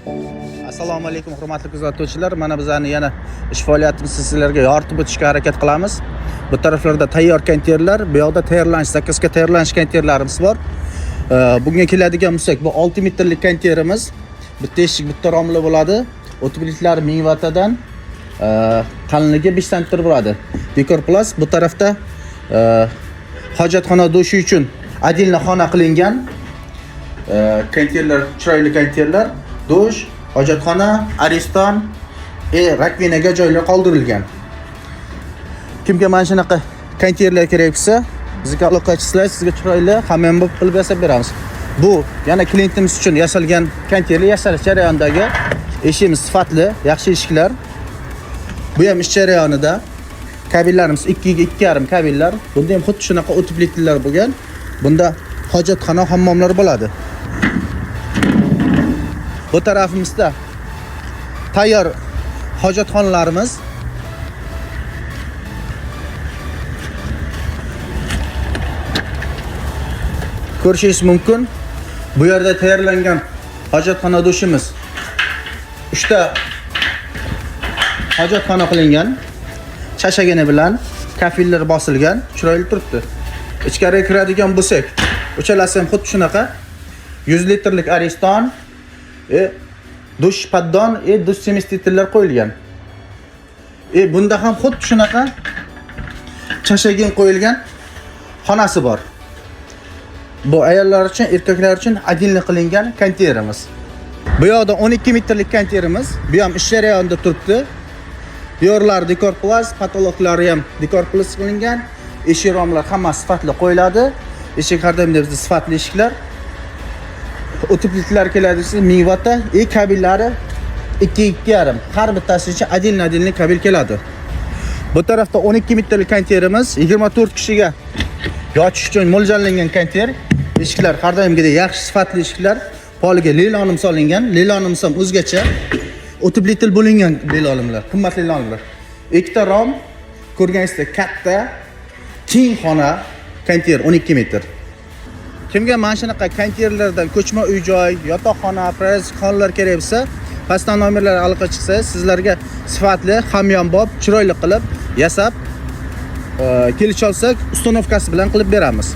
Assalomu alaykum hurmatli kuzatuvchilar. Mana bizlarni yana ish faoliyatimizni sizlarga yoritib o'tishga harakat qilamiz. Bu taraflarda tayyor konteynerlar, bu yoqda tayyorlanish, zakazga tayyorlanish konteynerlarimiz bor. Bugun keladigan bo'lsak, bu 6 metrlik konteynerimiz. Bitta eshik, bitta romli bo'ladi. O'tibliklar 1000 vattadan qalinligi 5 sm bo'ladi. Dekor plus bu tarafda hojatxona do'shi uchun отдельно xona qilingan konteynerlar, chiroyli konteynerlar, dush, hojatxona, ariston, rakvinaga joylar qoldirilgan. Kimga mana shunaqa konteynerlar kerak bo'lsa, bizga aloqa qilsangiz, sizga chiroyli hammam qilib yasab beramiz. Bu yana klientimiz uchun yasalgan konteynerlar, yasalish jarayonidagi eshigimiz sifatli, yaxshi eshiklar. Bu ham ish jarayonida kabinlarimiz 2.5 kabinlar. Bunda ham xuddi shunaqa o'tibliklar bo'lgan. Bunda hojatxona, hammomlar bo'ladi. Bu tarafimizda tayyor hojatxonalarimiz. Ko'rishingiz mumkin. Bu yerda tayyorlangan hojatxona do'shimiz 3 ta hojatxona qilingan. Chashagini bilan kafillar bosilgan, chiroyli turibdi. Ichkariga kiradigan bo'lsak, uchalasi ham xuddi shunaqa 100 litrlik ariston, dush paddon, dush semestitirlar qo'yilgan. Bunda ham xuddi shunaqa chashagin qo'yilgan xonasi bor. Bu ayollar uchun, erkaklar uchun отдельно qilingan konteynerimiz. Bu yoqda 12 metrlik konteynerimiz, bu ham ish jarayonida turibdi. Diyorlar dekor plus, patologlari ham dekor plus qilingan. Eshik romlar hammasi sifatli qo'yiladi. Eshik har doim bizda sifatli eshiklar. O'tibliklar keladi, 1000 vatta, kabinlari 2.5. Har bittasi uchun отдельно kabil keladi. Bu tarafda 12 metrlik konteynerimiz, 24 kishiga yotish uchun mo'ljallangan konteyner. Eshiklar har doimgidek yaxshi sifatli eshiklar. Poliga lelonim solingan. Lelonimiz ham o'zgacha o'tibliklar bo'lingan lelonimlar, qimmat lelonimlar. Ikkita rom, ko'rganingizdek katta, keng xona konteyner 12 metr. Kimga mana shunaqa konteynerlardan ko'chma uy-joy, yotoqxona, xonalar kerak bo'lsa, pastdan nomerlarga aloqa chiqsangiz, sizlarga sifatli, hamyonbop, chiroyli qilib yasab kelishib olsak, ustanovkasi bilan qilib beramiz.